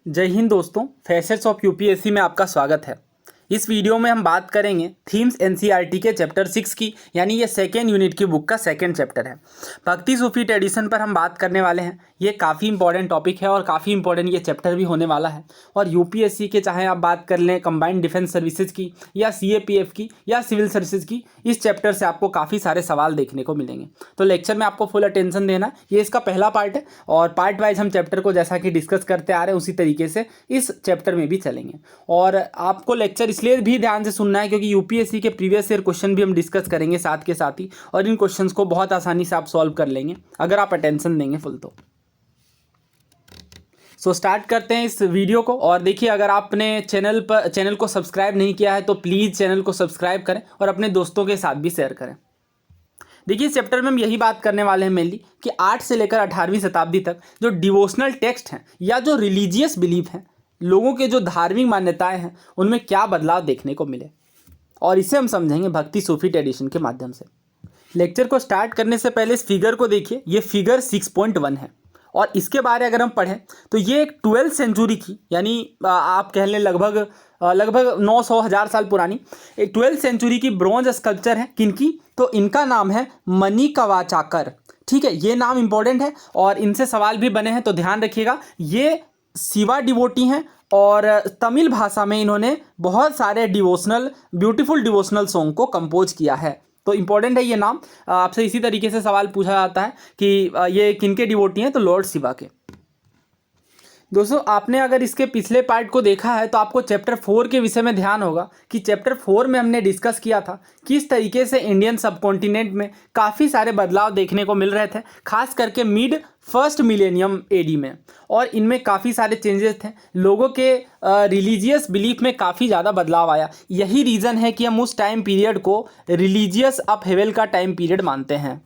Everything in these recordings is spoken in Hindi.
जय हिंद दोस्तों, फैसेट्स ऑफ यूपीएससी में आपका स्वागत है। इस वीडियो में हम बात करेंगे थीम्स एनसीईआरटी के चैप्टर 6 की, यानी ये सेकेंड यूनिट की बुक का सेकेंड चैप्टर है। भक्ति सूफी ट्रेडिशन पर हम बात करने वाले हैं। ये काफ़ी इंपॉर्टेंट टॉपिक है और काफ़ी इंपॉर्टेंट ये चैप्टर भी होने वाला है। और यूपीएससी के चाहे आप बात कर लें कंबाइंड डिफेंस सर्विसेज की या सीएपीएफ की या सिविल सर्विसेज की, इस चैप्टर से आपको काफ़ी सारे सवाल देखने को मिलेंगे। तो लेक्चर में आपको फुल अटेंशन देना, ये इसका पहला पार्ट है और पार्ट वाइज हम चैप्टर को जैसा कि डिस्कस करते आ रहे हैं उसी तरीके से इस चैप्टर में भी चलेंगे। और आपको लेक्चर इसलिए भी ध्यान से सुनना है क्योंकि यूपीएससी के प्रीवियस ईयर क्वेश्चन भी हम डिस्कस करेंगे साथ के साथ ही, और इन क्वेश्चंस को बहुत आसानी से आप सॉल्व कर लेंगे अगर आप अटेंशन देंगे फुल। तो स्टार्ट करते हैं इस वीडियो को। और देखिए, अगर आपने चैनल को सब्सक्राइब नहीं किया है तो प्लीज़ चैनल को सब्सक्राइब करें और अपने दोस्तों के साथ भी शेयर करें। देखिए, इस चैप्टर में हम यही बात करने वाले हैं मेनली कि 8 से लेकर 18वीं शताब्दी तक जो डिवोशनल टेक्स्ट हैं या जो रिलीजियस बिलीफ हैं, लोगों के जो धार्मिक मान्यताएं हैं, उनमें क्या बदलाव देखने को मिले, और इसे हम समझेंगे भक्ति सूफी ट्रेडिशन के माध्यम से। लेक्चर को स्टार्ट करने से पहले इस फिगर को देखिए, ये फिगर 6.1 है और इसके बारे अगर हम पढ़ें तो ये एक 12th सेंचुरी की, यानी आप कह लें लगभग 900-1000 साल पुरानी एक 12th सेंचुरी की ब्रॉन्ज स्कल्पचर है। किनकी? तो इनका नाम है मणिकवाचाकर। ठीक है, ये नाम इंपॉर्टेंट है और इनसे सवाल भी बने हैं तो ध्यान रखिएगा। ये शिवा डिवोटी हैं और तमिल भाषा में इन्होंने बहुत सारे ब्यूटीफुल डिवोशनल सॉन्ग को कंपोज किया है। तो इंपॉर्टेंट है ये नाम। आपसे इसी तरीके से सवाल पूछा जाता है कि ये किनके डिवोटी हैं, तो लॉर्ड शिवा के। दोस्तों, आपने अगर इसके पिछले पार्ट को देखा है तो आपको चैप्टर 4 के विषय में ध्यान होगा कि चैप्टर 4 में हमने डिस्कस किया था किस तरीके से इंडियन सबकॉन्टिनेंट में काफ़ी सारे बदलाव देखने को मिल रहे थे, खास करके मिड फर्स्ट मिलेनियम एडी में। और इनमें काफ़ी सारे चेंजेस थे, लोगों के रिलीजियस बिलीफ में काफ़ी ज़्यादा बदलाव आया। यही रीज़न है कि हम उस टाइम पीरियड को रिलीजियस अपहेवल का टाइम पीरियड मानते हैं।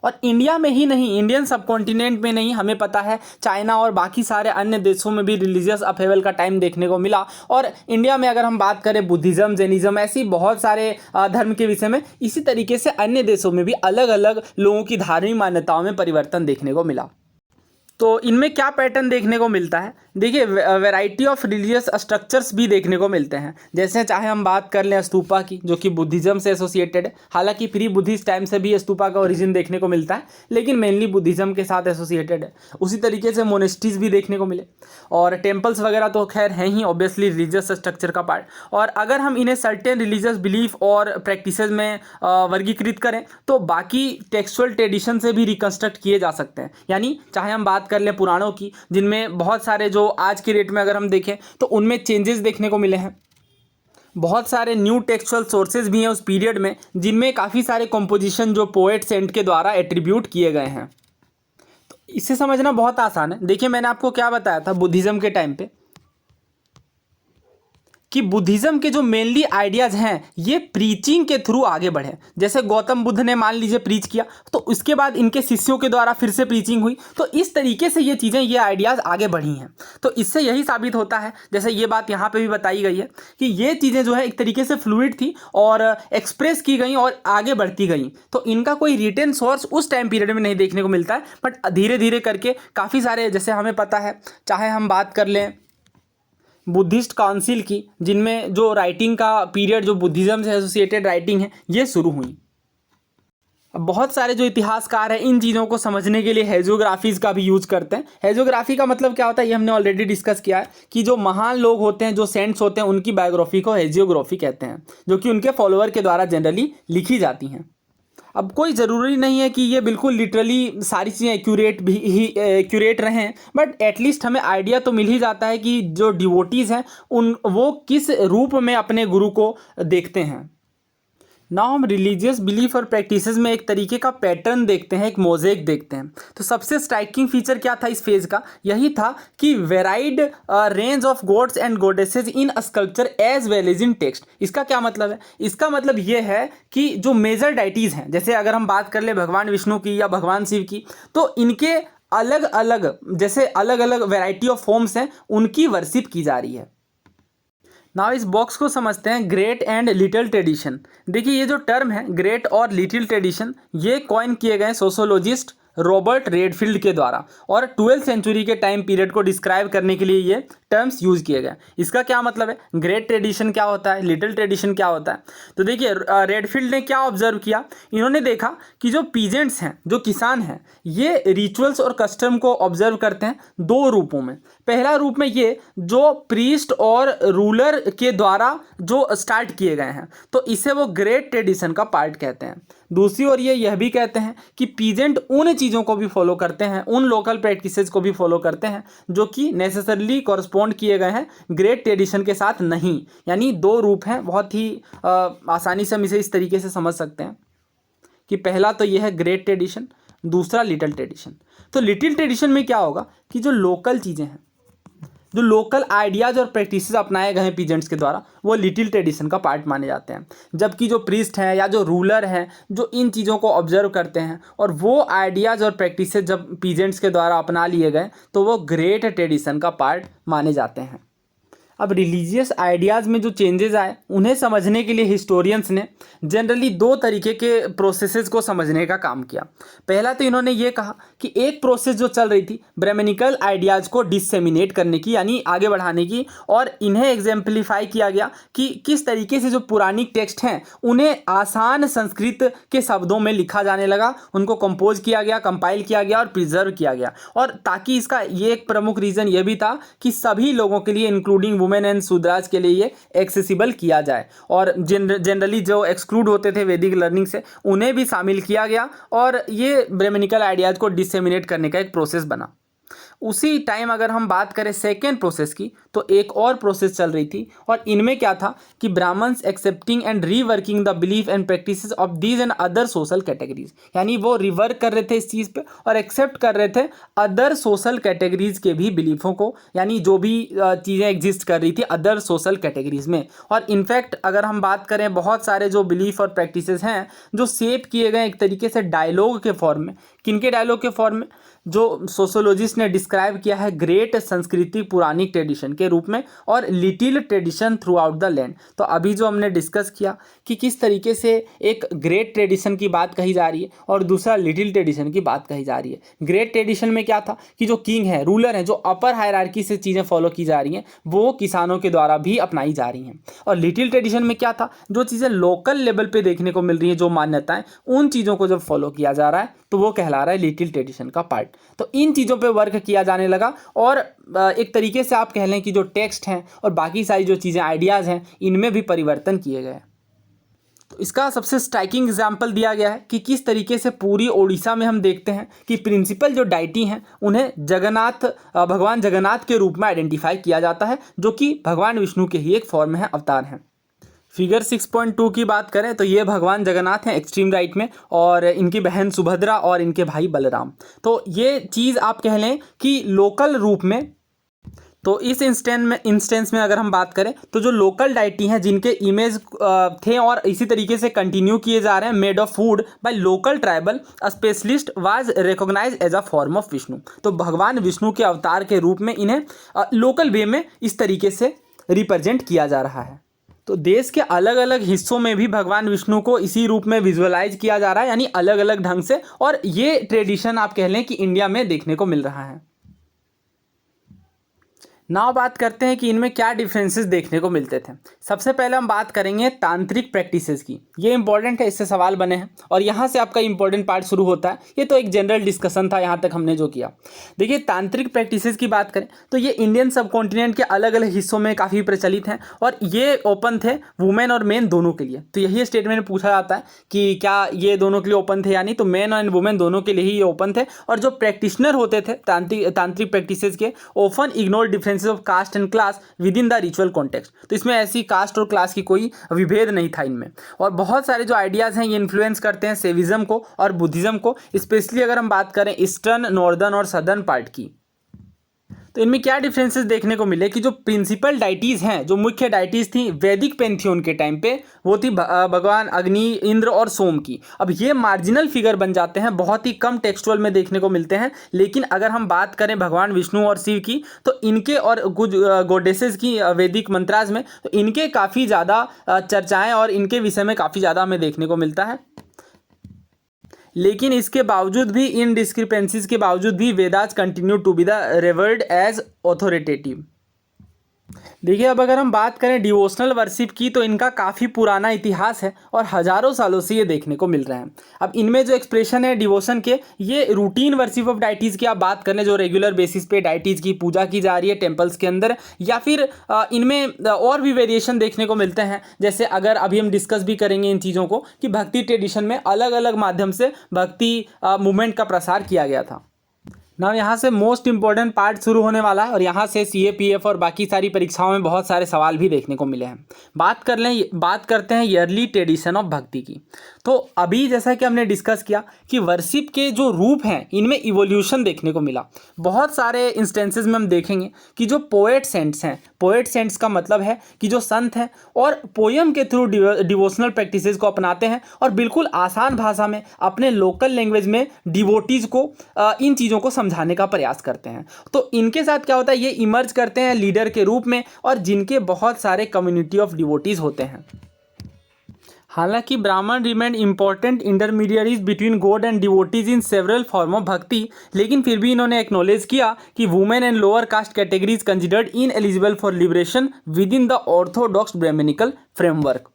और इंडिया में ही नहीं, इंडियन सबकॉन्टिनेंट में नहीं, हमें पता है चाइना और बाकी सारे अन्य देशों में भी रिलीजियस अपहेवल का टाइम देखने को मिला। और इंडिया में अगर हम बात करें बुद्धिज़्म, जैनिज़्म, ऐसी बहुत सारे धर्म के विषय में, इसी तरीके से अन्य देशों में भी अलग अलग लोगों की धार्मिक मान्यताओं में परिवर्तन देखने को मिला। तो इनमें क्या पैटर्न देखने को मिलता है? देखिए, वैरायटी ऑफ रिलीजियस स्ट्रक्चर्स भी देखने को मिलते हैं। जैसे चाहे हम बात कर लें स्तूपा की, जो कि बुद्धिज़्म से एसोसिएटेड है। हालांकि प्री बुद्धिस्ट टाइम से भी स्तूपा का ओरिजिन देखने को मिलता है, लेकिन मेनली बुद्धिज़्म के साथ एसोसिएटेड है। उसी तरीके से मोनेस्ट्रीज भी देखने को मिले, और टेम्पल्स वगैरह तो खैर हैं ही ऑब्वियसली रिलीजियस स्ट्रक्चर का पार्ट। और अगर हम इन्हें सर्टेन रिलीजियस बिलीफ और प्रैक्टिसेस में वर्गीकृत करें तो बाकी टेक्सुअल ट्रेडिशन से भी रिकन्स्ट्रक्ट किए जा सकते हैं। यानी चाहे हम बात कर लें पुराणों की, जिनमें बहुत सारे, जो आज के डेट में अगर हम देखें तो उनमें चेंजेस देखने को मिले हैं। बहुत सारे न्यू टेक्सचुअल सोर्सेज भी हैं उस पीरियड में, जिनमें काफ़ी सारे कंपोजिशन जो पोएट सेंट के द्वारा एट्रीब्यूट किए गए हैं। तो इसे समझना बहुत आसान है। देखिए, मैंने आपको क्या बताया था बुद्धिज़्म के टाइम पे कि बुद्धिज़्म के जो मेनली आइडियाज़ हैं ये प्रीचिंग के थ्रू आगे बढ़े। जैसे गौतम बुद्ध ने मान लीजिए प्रीच किया, तो उसके बाद इनके शिष्यों के द्वारा फिर से प्रीचिंग हुई, तो इस तरीके से ये चीज़ें, ये आइडियाज़ आगे बढ़ी हैं। तो इससे यही साबित होता है, जैसे ये बात यहाँ पे भी बताई गई है कि ये चीज़ें जो है एक तरीके से फ्लूइड थी और एक्सप्रेस की गई और आगे बढ़ती गई। तो इनका कोई रिटन सोर्स उस टाइम पीरियड में नहीं देखने को मिलता है, बट धीरे धीरे करके काफ़ी सारे, जैसे हमें पता है, चाहे हम बात कर लें बुद्धिस्ट काउंसिल की, जिनमें जो राइटिंग का पीरियड, जो बुद्धिज़्म से एसोसिएटेड राइटिंग है, ये शुरू हुई। अब बहुत सारे जो इतिहासकार हैं इन चीज़ों को समझने के लिए हेजियोग्राफीज़ का भी यूज़ करते हैं। हेजियोग्राफी का मतलब क्या होता है, ये हमने ऑलरेडी डिस्कस किया है कि जो महान लोग होते हैं, जो सेंट्स होते हैं, उनकी बायोग्राफी को हेजियोग्राफी कहते हैं, जो कि उनके फॉलोअर के द्वारा जनरली लिखी जाती हैं। अब कोई ज़रूरी नहीं है कि ये बिल्कुल लिटरली सारी चीज़ें एक्यूरेट रहें, बट एटलीस्ट हमें आइडिया तो मिल ही जाता है कि जो डिवोटीज़ हैं वो किस रूप में अपने गुरु को देखते हैं। ना हम रिलीजियस बिलीफ और प्रैक्टिसेस में एक तरीके का पैटर्न देखते हैं, एक मोज़ेक देखते हैं। तो सबसे स्ट्राइकिंग फीचर क्या था इस फेज का? यही था कि varied range of gods and goddesses in sculpture as well as in text. इसका क्या मतलब है? इसका मतलब ये है कि जो मेजर डाइटीज़ हैं, जैसे अगर हम बात कर ले भगवान विष्णु की या भगवान शिव की, तो इनके अलग अलग, जैसे अलग अलग वेराइटी ऑफ फॉर्म्स हैं, उनकी वर्शिप की जा रही है। नाउ इस बॉक्स को समझते हैं ग्रेट एंड लिटिल ट्रेडिशन। देखिए, ये जो टर्म है ग्रेट और लिटिल ट्रेडिशन, ये कॉइन किए गए सोशोलॉजिस्ट रॉबर्ट रेडफील्ड के द्वारा, और 12th सेंचुरी के टाइम पीरियड को डिस्क्राइब करने के लिए ये टर्म्स यूज़ किए गए। इसका क्या मतलब है, ग्रेट ट्रेडिशन क्या होता है, लिटिल ट्रेडिशन क्या होता है। तो देखिए रेडफील्ड ने क्या ऑब्जर्व किया, इन्होंने देखा कि जो पीजेंट्स हैं, जो किसान हैं, ये रिचुअल्स और कस्टम को ऑब्जर्व करते हैं दो रूपों में। पहला रूप में ये जो प्रीस्ट और रूलर के द्वारा जो स्टार्ट किए गए हैं, तो इसे वो ग्रेट ट्रेडिशन का पार्ट कहते हैं। दूसरी ओर ये यह भी कहते हैं कि पीजेंट उन चीज़ों को भी फॉलो करते हैं, उन लोकल प्रैक्टिसेस को भी फॉलो करते हैं जो कि नेसेसरली कॉरस्पॉन्ड किए गए हैं ग्रेट ट्रेडिशन के साथ नहीं। यानी दो रूप हैं, बहुत ही आसानी से हम इसे इस तरीके से समझ सकते हैं कि पहला तो यह है ग्रेट ट्रेडिशन, दूसरा लिटिल ट्रेडिशन। तो लिटिल ट्रेडिशन में क्या होगा कि जो लोकल चीज़ें हैं, जो लोकल आइडियाज़ और प्रैक्टिसेस अपनाए गए हैं पीजेंट्स के द्वारा, वो लिटिल ट्रेडिशन का पार्ट माने जाते हैं। जबकि जो प्रीस्ट हैं या जो रूलर हैं, जो इन चीज़ों को ऑब्जर्व करते हैं और वो आइडियाज़ और प्रैक्टिसेस जब पीजेंट्स के द्वारा अपना लिए गए, तो वो ग्रेट ट्रेडिशन का पार्ट माने जाते हैं। अब रिलीजियस आइडियाज़ में जो चेंजेस आए, उन्हें समझने के लिए हिस्टोरियंस ने जनरली दो तरीके के प्रोसेसेस को समझने का काम किया। पहला तो इन्होंने ये कहा कि एक प्रोसेस जो चल रही थी ब्राह्मणिकल आइडियाज़ को डिसेमिनेट करने की, यानी आगे बढ़ाने की, और इन्हें एग्जाम्पलीफाई किया गया कि किस तरीके से जो पुरानी टेक्स्ट हैं उन्हें आसान संस्कृत के शब्दों में लिखा जाने लगा, उनको कंपोज किया गया, कंपाइल किया गया और प्रिजर्व किया गया। और ताकि इसका ये एक प्रमुख रीज़न ये भी था कि सभी लोगों के लिए इंक्लूडिंग वुमेन एंड शूद्राज के लिए ये एक्सेसिबल किया जाए, और जनरली जो एक्सक्लूड होते थे वैदिक लर्निंग से उन्हें भी शामिल किया गया, और ये ब्राह्मणिकल आइडियाज़ को डिसेमिनेट करने का एक प्रोसेस बना। उसी टाइम अगर हम बात करें सेकेंड प्रोसेस की, तो एक और प्रोसेस चल रही थी, और इनमें क्या था कि Brahmans accepting and reworking the belief and practices of these and other social categories, यानी वो रिवर्क कर रहे थे इस चीज़ पे और एक्सेप्ट कर रहे थे अदर सोशल कैटेगरीज के भी बिलीफों को, यानी जो भी चीज़ें एग्जिस्ट कर रही थी अदर सोशल कैटेगरीज में। और इनफैक्ट अगर हम बात करें, बहुत सारे जो बिलीफ और प्रैक्टिसेस हैं जो शेप किए गए एक तरीके से डायलॉग के फॉर्म में। किनके डायलॉग के फॉर्म में? जो सोशोलॉजिस्ट ने डिस्क्राइब किया है ग्रेट संस्कृति पुरानी ट्रेडिशन के रूप में और little tradition through out the land. तो अभी जो हमने डिस्कस किया कि किस तरीके से एक ग्रेट ट्रेडिशन की बात कही जा रही है और दूसरा लिटिल ट्रेडिशन की बात कही जा रही है। ग्रेट ट्रेडिशन में क्या था कि जो किंग है, रूलर है, जो अपर हायरार्की से चीज़ें फॉलो की जा रही हैं वो किसानों के द्वारा भी अपनाई जा रही हैं। और लिटिल ट्रेडिशन में क्या था, जो चीज़ें लोकल लेवल पे देखने को मिल रही हैं, जो मान्यताएं, उन चीज़ों को जब फॉलो किया जा रहा है तो वो कहला रहा है लिटिल ट्रेडिशन का पार्ट। तो इन चीज़ों पे वर्क किया जाने लगा, और एक तरीके से आप कह लें कि जो टेक्स्ट हैं और बाकी सारी जो चीज़ें, आइडियाज़ हैं, इनमें भी परिवर्तन किए गए। तो इसका सबसे स्ट्राइकिंग एग्जाम्पल दिया गया है कि किस तरीके से पूरी ओडिशा में हम देखते हैं कि प्रिंसिपल जो डाइटी हैं उन्हें जगन्नाथ, भगवान जगन्नाथ के रूप में आइडेंटिफाई किया जाता है, जो कि भगवान विष्णु के ही एक फॉर्म है, अवतार हैं। फिगर 6.2 की बात करें तो ये भगवान जगन्नाथ हैं एक्सट्रीम राइट में, और इनकी बहन सुभद्रा और इनके भाई बलराम। तो ये चीज़ आप कह लें कि लोकल रूप में, तो इस इंस्टेंस में अगर हम बात करें तो जो लोकल डाइटी हैं जिनके इमेज थे और इसी तरीके से कंटिन्यू किए जा रहे हैं, made of food by local tribal specialist was recognise as a form of Vishnu. तो भगवान विष्णु के अवतार के रूप में इन्हें लोकल वे में इस तरीके से रिप्रेजेंट किया जा रहा है। तो देश के अलग अलग हिस्सों में भी भगवान विष्णु को इसी रूप में विजुअलाइज किया जा रहा है, यानी अलग अलग ढंग से, और ये ट्रेडिशन आप कह लें कि इंडिया में देखने को मिल रहा है। नाउ बात करते हैं कि इनमें क्या डिफरेंसेस देखने को मिलते थे। सबसे पहले हम बात करेंगे तांत्रिक प्रैक्टिसेस की। ये इंपॉर्टेंट है, इससे सवाल बने हैं और यहाँ से आपका इंपॉर्टेंट पार्ट शुरू होता है। ये तो एक जनरल डिस्कशन था यहाँ तक हमने जो किया। देखिए, तांत्रिक प्रैक्टिसेस की बात करें तो ये इंडियन सब कॉन्टिनेंट के अलग अलग हिस्सों में काफ़ी प्रचलित हैं और ये ओपन थे वुमेन और मेन दोनों के लिए। तो यही स्टेटमेंट में पूछा जाता है कि क्या ये दोनों के लिए ओपन थे, यानी तो मेन एंड वुमेन दोनों के लिए ही ये ओपन थे। और जो प्रैक्टिशनर होते थे तांत्रिक प्रैक्टिसेस के, open ignore differences of caste and class within the ritual context. तो इसमें ऐसी कास्ट और क्लास की कोई विभेद नहीं था इनमें। और बहुत सारे जो आइडियाज़ हैं ये इन्फ्लुएंस करते हैं सेविज्म को और बुद्धिज्म को, स्पेशली अगर हम बात करें ईस्टर्न, नॉर्दर्न और सदर्न पार्ट की। तो इनमें क्या डिफरेंसेस देखने को मिले कि जो प्रिंसिपल डाइटीज़ हैं, जो मुख्य डाइटीज़ थी वैदिक पैंथियन के टाइम पे, वो थी भगवान अग्नि, इंद्र और सोम की। अब ये मार्जिनल फिगर बन जाते हैं, बहुत ही कम टेक्सचुअल में देखने को मिलते हैं। लेकिन अगर हम बात करें भगवान विष्णु और शिव की, तो इनके और कुछ गॉडेसेस की वैदिक मंत्राज में, तो इनके काफ़ी ज़्यादा चर्चाएँ और इनके विषय में काफ़ी ज़्यादा हमें देखने को मिलता है। लेकिन इसके बावजूद भी, इन डिस्क्रिपेंसीज के बावजूद भी, Vedas continue to be the revered as authoritative. देखिए, अब अगर हम बात करें डिवोशनल वर्शिप की, तो इनका काफ़ी पुराना इतिहास है और हज़ारों सालों से ये देखने को मिल रहे हैं। अब इनमें जो एक्सप्रेशन है डिवोशन के, ये रूटीन वर्शिप ऑफ डाइटीज़ की आप बात करें, जो रेगुलर बेसिस पे डाइटीज़ की पूजा की जा रही है टेम्पल्स के अंदर, या फिर इनमें और भी वेरिएशन देखने को मिलते हैं। जैसे अगर अभी हम डिस्कस भी करेंगे इन चीज़ों को कि भक्ति ट्रेडिशन में अलग अलग माध्यम से भक्ति मूवमेंट का प्रसार किया गया था ना। यहाँ से मोस्ट इंपॉर्टेंट पार्ट शुरू होने वाला है और यहाँ से CAPF और बाकी सारी परीक्षाओं में बहुत सारे सवाल भी देखने को मिले हैं। बात करते हैं ईयरली ट्रेडिशन ऑफ भक्ति की। तो अभी जैसा कि हमने डिस्कस किया कि वर्शिप के जो रूप हैं इनमें इवोल्यूशन देखने को मिला। बहुत सारे इंस्टेंसेस में हम देखेंगे कि जो पोएट सेंट्स हैं, पोएट सेंट्स का मतलब है कि जो संत हैं और पोयम के थ्रू डिवोशनल प्रैक्टिसेस को अपनाते हैं और बिल्कुल आसान भाषा में अपने लोकल लैंग्वेज में डिवोटीज़ को इन चीज़ों को समझाने का प्रयास करते हैं। तो इनके साथ क्या होता है, ये इमर्ज करते हैं लीडर के रूप में और जिनके बहुत सारे कम्युनिटी ऑफ डिवोटीज़ होते हैं। हालांकि Brahman remained important intermediaries between god and devotees in several form of bhakti, लेकिन फिर भी इन्होंने एक्नॉलेज किया कि women and lower caste categories considered ineligible for liberation within the orthodox Brahmanical framework.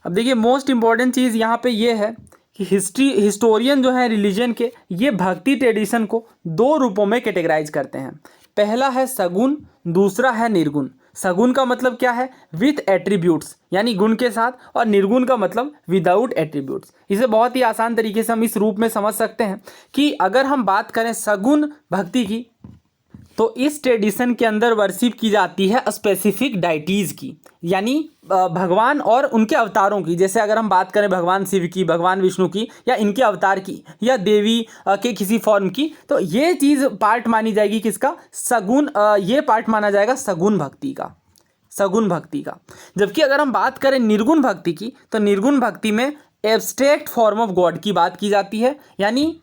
अब देखिए, मोस्ट इंपॉर्टेंट चीज़ यहाँ पे ये है कि हिस्टोरियन जो है रिलीजन के, ये भक्ति ट्रेडिशन को दो रूपों में कैटेगराइज करते हैं। पहला है सगुण, दूसरा है निर्गुण। सगुण का मतलब क्या है, विथ एट्रीब्यूट्स यानी गुण के साथ, और निर्गुण का मतलब विदाउट एट्रीब्यूट्स। इसे बहुत ही आसान तरीके से हम इस रूप में समझ सकते हैं कि अगर हम बात करें सगुण भक्ति की, तो इस ट्रेडिशन के अंदर वर्शिप की जाती है स्पेसिफिक डाइटीज़ की, यानी भगवान और उनके अवतारों की। जैसे अगर हम बात करें भगवान शिव की, भगवान विष्णु की, या इनके अवतार की, या देवी के किसी फॉर्म की, तो ये चीज़ पार्ट मानी जाएगी किसका, सगुण। ये पार्ट माना जाएगा सगुण भक्ति का, सगुण भक्ति का। जबकि अगर हम बात करें निर्गुण भक्ति की, तो निर्गुण भक्ति में एब्स्ट्रैक्ट फॉर्म ऑफ गॉड की बात की जाती है, यानी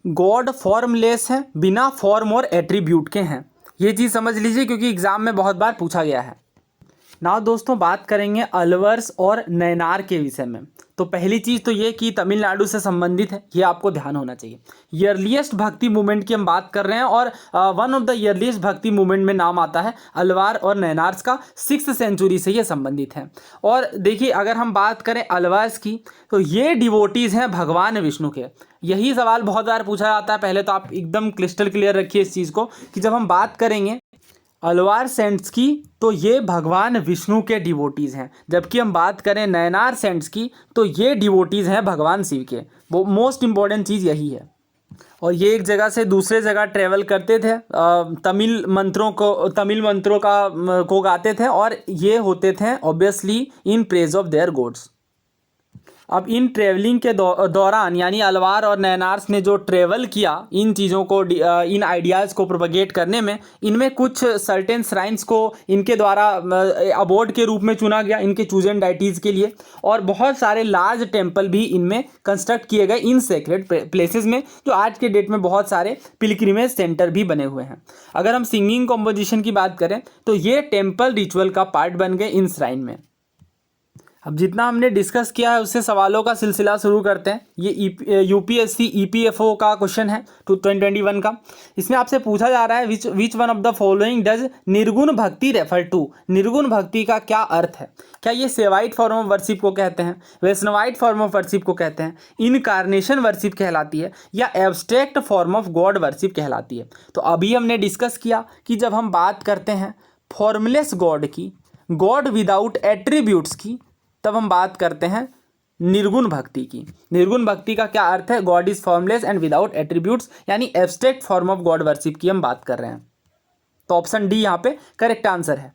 गॉड फॉर्मलेस है, बिना फॉर्म और एट्रीब्यूट के हैं। ये चीज़ समझ लीजिए क्योंकि एग्जाम में बहुत बार पूछा गया है। ना दोस्तों, बात करेंगे अलवर्स और नैनार के विषय में। तो पहली चीज़ तो ये कि तमिलनाडु से संबंधित है, ये आपको ध्यान होना चाहिए। ईयरलीस्ट भक्ति मूवमेंट की हम बात कर रहे हैं और वन ऑफ द ईयरलीस्ट भक्ति मूवमेंट में नाम आता है अलवार और नैनार्स का। 6th सेंचुरी से ये संबंधित है। और देखिए, अगर हम बात करें अलवार्स की, तो ये डिवोटीज़ हैं भगवान विष्णु के। यही सवाल बहुत बार पूछा जाता है। पहले तो आप एकदम क्रिस्टल क्लियर रखिए इस चीज़ को कि जब हम बात करेंगे अलवार सेंट्स की, तो ये भगवान विष्णु के डिवोटीज़ हैं। जबकि हम बात करें नैनार सेंट्स की, तो ये डिवोटीज़ हैं भगवान शिव के। वो मोस्ट इम्पॉर्टेंट चीज़ यही है। और ये एक जगह से दूसरे जगह ट्रैवल करते थे, तमिल मंत्रों को गाते थे, और ये होते थे obviously in praise of their gods. अब इन ट्रेवलिंग के दौरान, यानी अलवार और नैनार्स ने जो ट्रेवल किया इन चीज़ों को, इन आइडियाज़ को प्रोपगेट करने में, इनमें कुछ सर्टेन श्राइन्स को इनके द्वारा अबोर्ड के रूप में चुना गया इनके चूजन डाइटीज़ के लिए, और बहुत सारे लार्ज टेम्पल भी इनमें कंस्ट्रक्ट किए गए इन सेक्रेड प्लेसेस में, जो आज के डेट में बहुत सारे पिलग्रिमेज सेंटर भी बने हुए हैं। अगर हम सिंगिंग कॉम्पोजिशन की बात करें, तो ये टेम्पल रिचुअल का पार्ट बन गए इन श्राइन में। अब जितना हमने डिस्कस किया है उससे सवालों का सिलसिला शुरू करते हैं। ये UPSC EPFO का क्वेश्चन है 2021 का। इसमें आपसे पूछा जा रहा है which one of the following does निर्गुण भक्ति रेफर टू। निर्गुण भक्ति का क्या अर्थ है? क्या ये सेवाइट फॉर्म ऑफ वर्शिप को कहते हैं, वैष्णवाइट फॉर्म ऑफ वर्शिप को कहते हैं, इनकार्नेशन वर्शिप कहलाती है, या abstract form of God worship कहलाती है? तो अभी हमने डिस्कस किया कि जब हम बात करते हैं फॉर्मलेस गॉड की, गॉड विदाउट एट्रीब्यूट्स की, तब हम बात करते हैं निर्गुण भक्ति की। निर्गुण भक्ति का क्या अर्थ है? God is formless and without attributes, यानी abstract form of God worship की हम बात कर रहे हैं। तो ऑप्शन डी यहाँ पे करेक्ट आंसर है।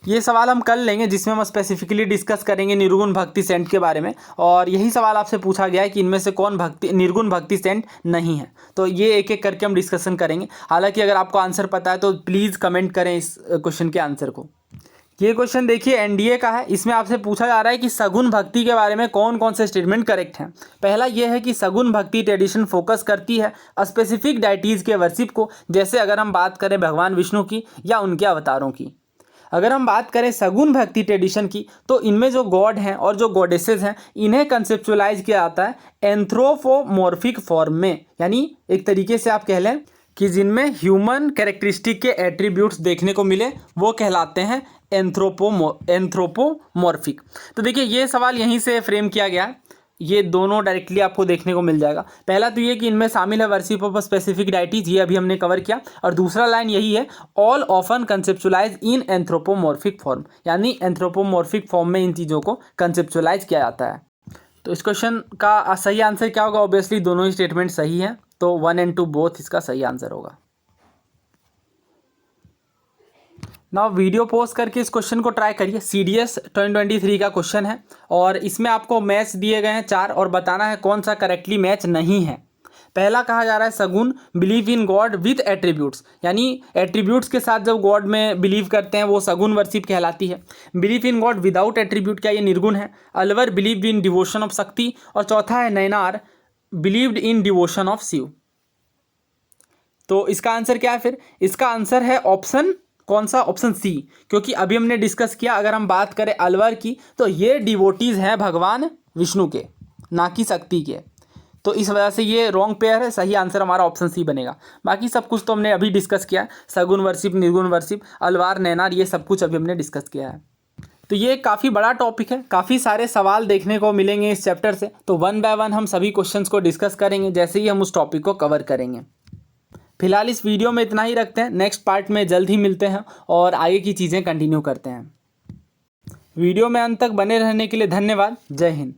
ये सवाल हम कल लेंगे जिसमें हम स्पेसिफिकली डिस्कस करेंगे निर्गुण भक्ति सेंट के बारे में, और यही सवाल आपसे पूछा गया है कि इनमें से कौन निर्गुण भक्ति सेंट नहीं है। तो ये एक एक करके हम डिस्कशन करेंगे। हालांकि अगर आपको आंसर पता है तो प्लीज़ कमेंट करें इस क्वेश्चन के आंसर को। ये क्वेश्चन देखिए NDA का है। इसमें आपसे पूछा जा रहा है कि सगुण भक्ति के बारे में कौन कौन से स्टेटमेंट करेक्ट हैं। पहला ये है कि सगुण भक्ति ट्रेडिशन फोकस करती है स्पेसिफिक डाइटीज़ के वर्शिप को, जैसे अगर हम बात करें भगवान विष्णु की या उनके अवतारों की। अगर हम बात करें सगुन भक्ति ट्रेडिशन की, तो इनमें जो गॉड हैं और जो गॉडेसेस हैं इन्हें कंसेप्चुअलाइज किया जाता है एंथ्रोपोमॉर्फिक फॉर्म में, यानी एक तरीके से आप कह लें कि जिनमें ह्यूमन कैरेक्टरिस्टिक के एट्रीब्यूट्स देखने को मिले वो कहलाते हैं एंथ्रोपोमॉर्फिक। तो देखिए ये सवाल यहीं से फ्रेम किया गया है, ये दोनों डायरेक्टली आपको देखने को मिल जाएगा। पहला तो ये कि इनमें शामिल है वर्शिप ऑफ स्पेसिफिक डाइटीज, ये अभी हमने कवर किया, और दूसरा लाइन यही है ऑल ऑफन कंसेप्चुलाइज इन एंथ्रोपोमॉर्फिक फॉर्म, यानी एंथ्रोपोमॉर्फिक फॉर्म में इन चीज़ों को कंसेप्चुलाइज किया जाता है। तो इस क्वेश्चन का सही आंसर क्या होगा? ऑब्वियसली दोनों ही स्टेटमेंट सही हैं, तो 1 और 2 बोथ इसका सही आंसर होगा। नाउ वीडियो पोस्ट करके इस क्वेश्चन को ट्राई करिए। CDS 2023 का क्वेश्चन है और इसमें आपको मैच दिए गए हैं 4 और बताना है कौन सा करेक्टली मैच नहीं है। पहला कहा जा रहा है सगुन believe in God with attributes, यानी एट्रीब्यूट्स के साथ जब गॉड में बिलीव करते हैं वो सगुन वर्शिप कहलाती है। Believe in god without attribute, क्या ये निर्गुण है? Alvar believed in devotion of Shakti, और चौथा है Nayanar believed in devotion of Shiva. तो इसका आंसर क्या है फिर? इसका आंसर है ऑप्शन कौन सा? ऑप्शन सी, क्योंकि अभी हमने डिस्कस किया अगर हम बात करें अलवर की तो ये डिवोटीज हैं भगवान विष्णु के, ना कि शक्ति के। तो इस वजह से ये रॉन्ग पेयर है, सही आंसर हमारा ऑप्शन सी बनेगा। बाकी सब कुछ तो हमने अभी डिस्कस किया है, सगुन वर्शिप, निर्गुण वर्शिप, अलवार, नैनार, ये सब कुछ अभी हमने डिस्कस किया है। तो ये काफ़ी बड़ा टॉपिक है, काफ़ी सारे सवाल देखने को मिलेंगे इस चैप्टर से, तो 1 बाय 1 हम सभी क्वेश्चंस को डिस्कस करेंगे जैसे ही हम उस टॉपिक को कवर करेंगे। फिलहाल इस वीडियो में इतना ही रखते हैं, नेक्स्ट पार्ट में जल्द ही मिलते हैं और आगे की चीज़ें कंटिन्यू करते हैं। वीडियो में अंत तक बने रहने के लिए धन्यवाद। जय हिंद।